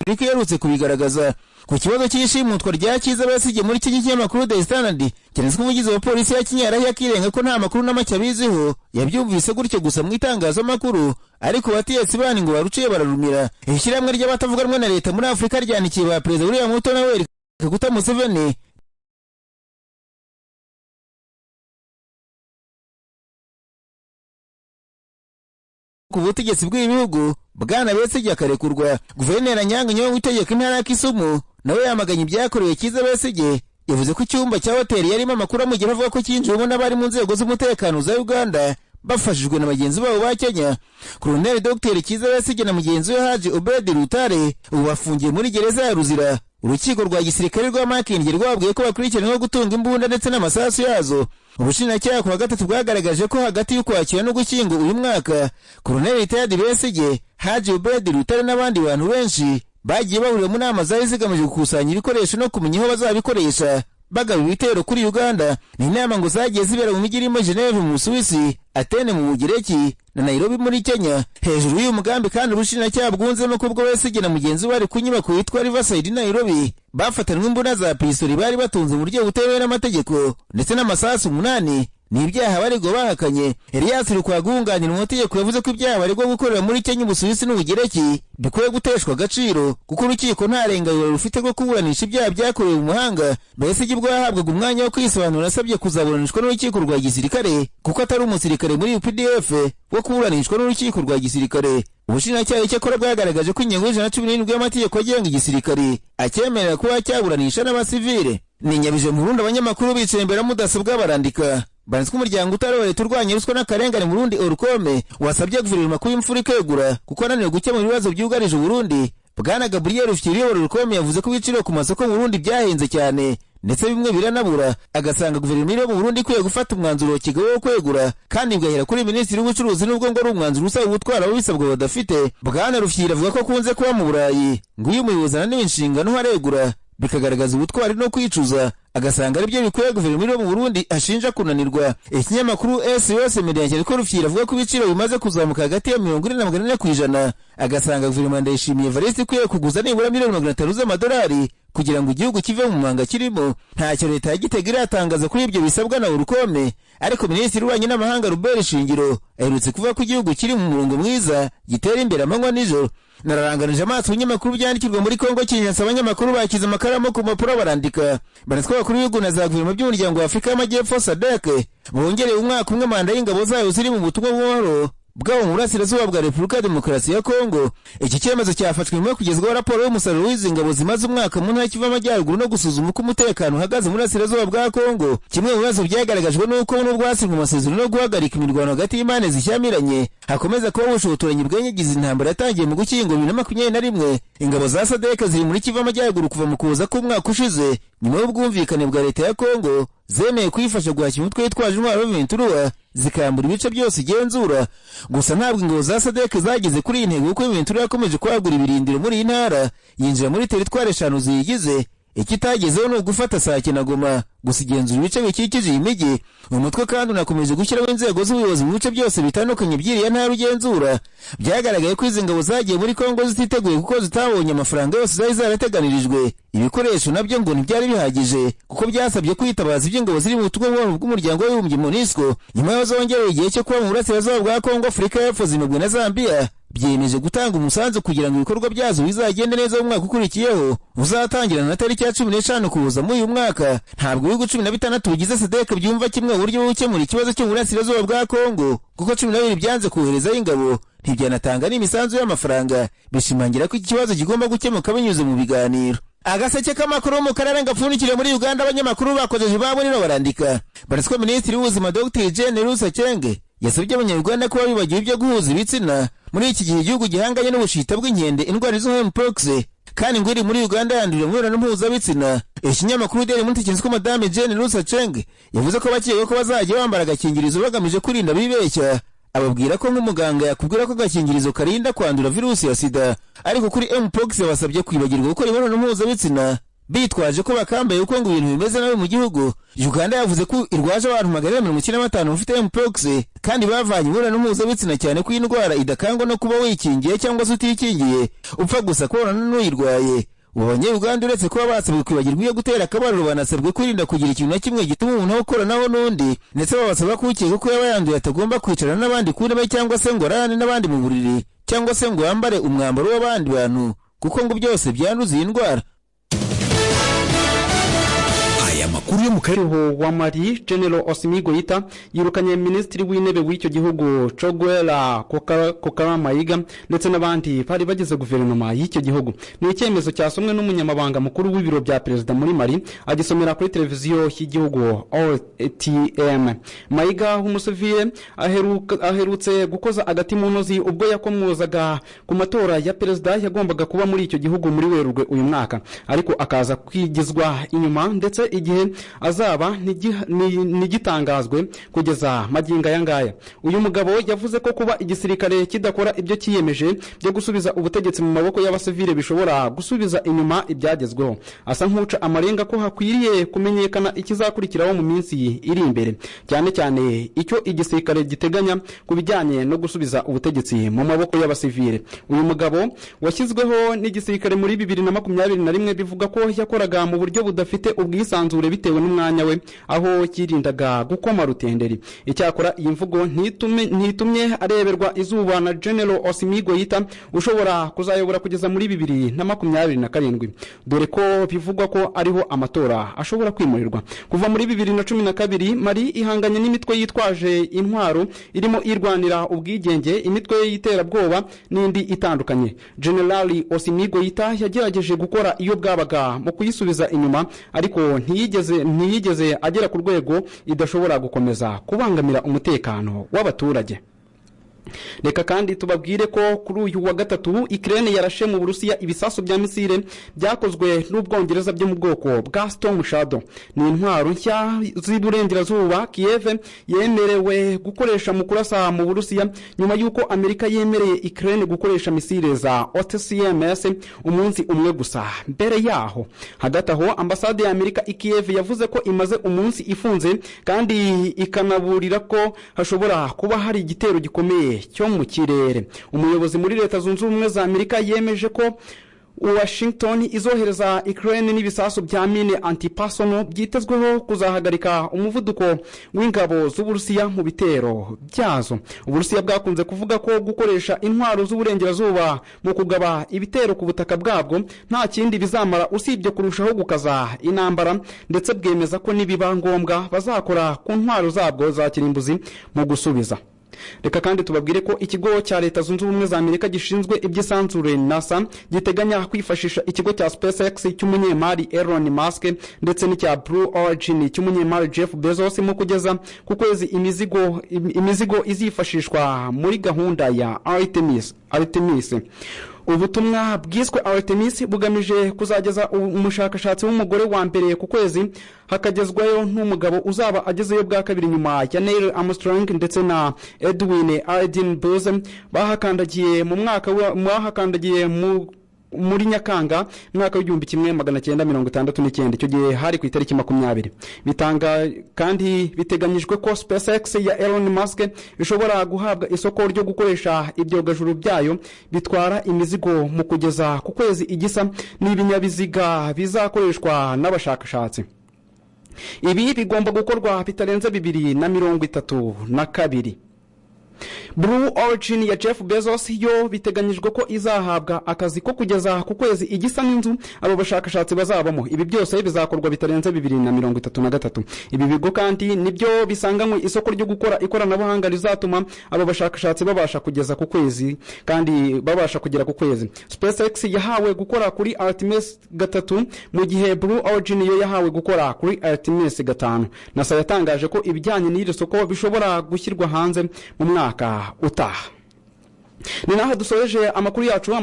Repubulika yarutse kubigaragaza. Ku kibazo cy'ishimutwa rya Kizza Besigye muri iki kinyamakuru The Standard, cyanditswe umuvugizi wa polisi ya Kenya yarahiye akirenga ko nta makuru n'amacye abiziho, yabyumvise gutyo gusa mu itangazamakuru, ariko batetsi bani ngo baruciye bararumira. Ishyirahamwe ry'abatavuga rumwe na leta muri Afurika ryanikiye ba Perezida William Ruto na Yoweri Kaguta Museveni ku butegetsi bw'ibihugu Bwana Besigye akarekurwa. Guverineri Anyang' Nyong'o w'itegeko intara ya Kisumu nawe yamaganye ibyakorewe Kizza Besigye, yavuze ko icyumba cya hoteli yarimo amakuru amugira avuga ko cyinjiwemo n'abari mu nzego z'umutekano za Uganda bafashijwe na bagenzi babo ba Kenya. Colonel Dr Kizza Besigye na mugenzi we Haji Obed Rutare ubu bafungiye muri gereza ya Ruzira. Urukiko rwa gisirikare rwa Makindye rwabwiye ko bakurikiranyweho gutunga imbunda ndetse n'amasasu yazo. Ubushinjacyaha kuwa gatatu bwagaragaje ko hagati y'ukwakira no gushyingo uyu mwaka Colonel Retired Besigye, Haji Obed Rutare n'abandi bantu benshi bagiye bahurira mu nama zari zigamije gukusanya ibikoresho no kumenya aho bazabikoresha bagaba ibitero kuri Uganda. Ni inama ngo zagiye zibera mu mijyi irimo Geneve mu Busuwisi, Atene mu Bugireki na Nairobi muri Kenya. Hejuru y'uyu mugambi kandi ubushinjacyaha bwunzemo ko ubwo Besigye na mugenzi we bari ku nyubako yitwa Riverside Nairobi bafatanwe imbunda za pistori bari batunze mu buryo butemewe n'amategeko ndetse n'amasasu 8. Ni ibyaha baregwa bahakanye. Elias Rukwagunganira mu mategeko yavuze ko ibyaha baregwa gukorera muri Kenya, Ubusuwisi n'Ubugereki bikwiye guteshwa agaciro kuko urukiko nta renganyo rufite rwo kuburanisha ibyaha byakorewe mu mahanga. Besigye ubwo yahabwaga umwanya wo kwisobanura asabye kuzaburanishwa n'urukiko rwa gisirikare kuko atari umusirikare muri UPDF wo kuburanishwa n'urukiko rwa gisirikare. Ubushinjacyaha cyakora bwagaragaje ko ingingo y'Ijana y'amategeko agenga igisirikare acyemerera kuba cyaburanisha n'abasivile. Ni Nyabije mu Burundi abanyamakuru bicaye imbere mudasobwa barandika. Banditswe umuryango utareba leta urwanya ruswa n'akarengane mu Burundi Orukome wasabye guverinoma kuba imfura ikegura kuko ananiwe gukemura ibibazo byugarije Burundi. Bwana Gabriel Rufyiri uyobora Orukome yavuze ko ibiciro ku masoko mu Burundi byahenze cyane ndetse bimwe biranabura, agasanga guverinoma yo mu Burundi ikwiye gufata umwanzuro w'ikigo wo kwegura kandi bigahera kuri Minisitiri w'Ubucuruzi n'ubwo ngo ari umwanzuro usaba gutwara abo bisabwa badafite. Bwana Rufyiri avuga ko kunze kuba mu Burayi ngo iyo umuyobozi ananiwe inshingano haregura bikagaragaza ubutwari no kwicuza, agasanga ari byo bikwiye guverinoma yo mu Burundi ashinja kunanirwa. Ikinyamakuru SOS Media cyandika ko Rufyiri avuga ko ibiciro bimaze kuzamuka hagati ya 40 na 40%, agasanga guverinoma Ndayishimiye Evariste ikwiye kuguza nibura $500 z'amadolari kugira ngo igihugu kive mu manga kirimo. Ntacyo leta ya Gitega iratangaza kuri ibyo bisabwa na Orukome, ariko Minisitiri w'Ububanyi n'Amahanga Robert Shingiro aherutse kuvuga ko igihugu kiri mu murongo mwiza gitera imbere amanywa n'ijoro. Nararanganije amaso ibinyamakuru byandikirwa muri Kongo Kinshasa, abanyamakuru bakize amakaramu ku mpapuro barandika. Banditswe abakuru b'ibihugu na za guverinoma by'umuryango wa Afurika y'Amajyepfo SADC bongereye umwaka umwe manda y'ingabo zayo ziri mu butumwa bw'amahoro bwabo mu burasirazuba bwa Repubulika ya Demokarasi ya Kongo. Iki cyemezo cyafashwe nyuma yo kugezwaho raporo y'umusaruro w'izi ngabo zimaze umwaka mu ntara y'Kivu y'Amajyaruguru no gusuzuma uko umutekano uhagaze mu burasirazuba bwa Kongo. Kimwe mu bibazo byagaragajwe n'uko n'ubwo hasinywe amasezerano yo guhagarika imirwano hagati y'impande zishyamiranye hakomeza kuba ubushotoranyi bwenyegize intambara yatangiye mu Gushyingo 2021. Ingabo za SADC ziri muri Kivu y'Amajyaruguru kuva mu Kuboza k'umwaka ushize nyuma y'ubwumvikane bwa leta ya Kongo zemeye kwifasha guhashya umutwe witwaje intwaro Ventura zikambura ibice byose igenzura. Gusa ntabwo ingabo za SADC zageze kuri iyi ntego kuko Ventura yakomeje kwagura ibirindiro muri iyi ntara yinjira muri teritwari 5 ziyigize. Ikitagezeho ni ugufata Sake na Goma gusa igenzura ibice bikikije iyi mijyi. Umutwe kandi unakomeje gushyiraho inzego z'ubuyobozi mu bice byose bitandukanye by'iriya ntara ugenzura. Byagaragaye ko izi ngabo zagiye muri Kongo zititeguye kuko zitabonye amafaranga yose zari zarateganirijwe. Ibikoresho nabyo ngo ntibyari bihagije kuko byasabye kwitabaza iby'ingabo ziri mu butumwa bw'umuryango w'Abibumbye MONUSCO. Nyuma yo zongerewe igihe cyo kuba mu burasirazuba bwa Kongo, Afurika y'Epfo, Zimbabwe na Zambia byemeje gutanga umusanzu kugira ngo ibikorwa byazo bizagende neza mu mwaka ukurikiyeho uzatangirana na tariki ya 15 Ukuboza muri uyu mwaka. Ntabwo ibihugu 16 bigize SADC byumva kimwe uburyo bwo gukemura ikibazo cyo mu burasirazuba bwa Kongo kuko 12 byanze koherezayo ingabo ntibyanatanga n'imisanzu y'amafaranga, bishimangira ko iki kibazo kigomba gukemuka binyuze mu biganiro. Agaseke k'amakuru mu karere ngapfunikire muri Uganda abanyamakuru bakojeje babo nino barandika. Baritswe Minisitiri w'Ubuzima Dr Jane Rusa Chenge yasabye abanyarwanda kuba bibagiwe ibyo guhuza ibitsina muri iki gihe igihugu gihanganye n'ubushita bw'inkende, indwara zo mpox kandi ngo iri muri Uganda yandurira mu mibonano mpuzabitsina. Ikinyamakuru Daily Monitor cyanditswe Madame Jane Rusa Chenge yavuze ko bakiriye ko bazajya bambara agakingirizo bagamije kurinda bibeshya. Ababwira ko nk'umuganga yakubwira ko agakingirizo karinda kwandura virusi ya sida, ariko kuri mpox yabasabye kwibagirwa gukora imibonano mpuzabitsina bitwaje ko bakambaye uko ngo ibintu bimeze nabi mu gihugu. Uganda yavuze ko irwaje abantu 195 bafite mpox kandi bavanye imibonano mpuzabitsina cyane ko indwara idakangwa no kuba wikingiye cyangwa se utikingiye, upfa gusa kubonana n'uyirwaye. Abanye-Uganda uretse kuba basabwe kwibagirwa iyo gutera akabariro, banasabwe kwirinda kugira ikintu na kimwe gituma umuntu awukoranaho n'undi, ndetse babasaba ko ukeka ko yaba yanduye atagomba kwicarana n'abandi ku ntebe cyangwa se ngo arane n'abandi mu buriri cyangwa se ngo yambare umwambaro w'abandi bantu, kuko ngo byose byanduza iyi ndwara. Amakuru yo mu karere wa Mali, General Assimi Goïta yirukanye ministri w'intebe w'icyo gihugu Choguel Kokara Mayiga ndetse n'abandi bari bagize guverinoma y'icyo gihugu. Ni icyemezo cyasomwe n'umunyamabanga mukuru w'ibiro bya perezida muri Mali agisomera kuri televiziyo y'igihugu OTM. Mayiga w'umusivile aherutse gukoza agati mu ntozi ubwo yakomozaga ku matora ya perezida yagombaga kuba muri icyo gihugu muri Werurwe uyu mwaka, ariko akaza kwigizwa inyuma ndetse igihe azaba nigitangazwe kugeza maginga yangaya. Uyu mugabo yavuze ko kuba igisirikare kidakora ibyo kiyemeje byo gusubiza ubutegetsi mu maboko y'abasivile bishobora gusubiza inyuma ibyagezweho. Asa nk'uca amarenga ko hakwiriye kumenyekana ikizakurikiraho mu minsi iri imbere, cyane cyane icyo igisirikare giteganya kubijyanye no gusubiza ubutegetsi mu maboko y'abasivile. Uyu mugabo washyizweho n'igisirikare muri 2021 bivuga ko yakoraga mu buryo budafite ubwisanzure bitewe n'umwanya we, aho kirindaga gukoma rutenderi. Icyakora iyi mvugo ntitumye areberwa izuba na General Assimi Goïta ushobora kuzayobora kugeza muri 2027, dore ko bivugwa ko ariho amatora ashobora kwimurirwa. Kuva muri 2012 Mali ihanganye n'imitwe yitwaje intwaro irimo irwanira ubwigenge, imitwe y'iterabwoba n'indi itandukanye. General Assimi Goïta yagerageje gukora iyo bwabaga mu kuyisubiza inyuma, ariko ntiyigeze agera ku rwego idashobora gukomeza kubangamira umutekano w'abaturage. Reka kandi tubabwire ko kuri uyu wa gatatu Ukraine yarashe mu Burusiya ibisasu bya misile byakozwe n'Ubwongereza byo mu bwoko bwa Storm Shadow. Ni intwaro nshya z'iburengerazuba Kiev yemerewe gukoresha mu kurasa mu Burusiya nyuma y'uko Amerika yemereye Ukraine gukoresha misile za OTCMS umunsi umwe gusa mbere yaho. Hagati aho ambasade ya Amerika i Kiev yavuze ko imaze umunsi ifunze kandi ikanaburira ko hashobora kuba hari igitero gikomeye cyo mu kirere. Umuyobozi muri Leta Zunze Ubumwe za Amerika yemeje ko Washington izohereza Ukraine n'ibisasu bya mine antipersonnel byitezweho kuzahagarika umuvuduko w'ingabo z'Uburusiya mu bitero byazo. Uburusiya bwakunze kuvuga ko gukoresha intwaro z'uburengerazuba mu kugaba ibitero ku butaka bwabwo nta kindi bizamara usibye kurushaho gukaza intambara, ndetse bwemeza ko nibiba ngombwa bazakora ku ntwaro zabwo za kirimbuzi mu gusubiza. Reka kandi tubabwire ko ikigo cya Leta Zunze Ubumwe za Amerika gishinzwe iby'isanzure NASA giteganya kwifashisha ikigo cya SpaceX cy'umunyemari Elon Musk ndetse n'icya Blue Origin cy'umunyemari Jeff Bezos mu kugeza ku kwezi imizigo izifashishwa muri gahunda ya Artemis. Ubutumwa bwiswe Artemis bugamije kuzageza umushakashatsi w'umugore wa mbere ku kwezi, hakagezwayo n'umugabo uzaba agezeyo bwa kabiri nyuma ya Neil Armstrong ndetse na Edwin Aldrin Buzz bahakandagiye muri Nyakanga mwaka w'1969. icyo gihe hari ku itariki 20. Bitanga kandi biteganyijwe ko SpaceX ya Elon Musk ishobora guhabwa isoko ryo gukoresha ibyogajuru byayo bitwara imizigo mu kugeza ku kwezi igisa n'ibinyabiziga bizakoreshwa n'abashakashatsi. Ibi bigomba gukorwa bitarenze 2032. Blue Origin ya Jeff Bezos yo biteganyijwe ko izahabwa akazi ko kugeza ku kwezi igisa n'inzu abo bashakashatsi bazabamo. Ibi byose bizakorwa bitarenze 2033. Ibi bigo kandi nibyo bisanganywe isoko ryo gukora ikoranabuhanga rizatuma abo bashakashatsi babasha kugeza ku kwezi kandi babasha kugera ku kwezi. SpaceX yahawe gukora kuri Artemis 3 mu gihe Blue Origin yo yahawe gukora kuri Artemis 5. NASA yatangaje ko ibijyanye n'iri soko bishobora gushyirwa hanze mu mwaka utaha. Ni naho dusoreje amakuru yacu.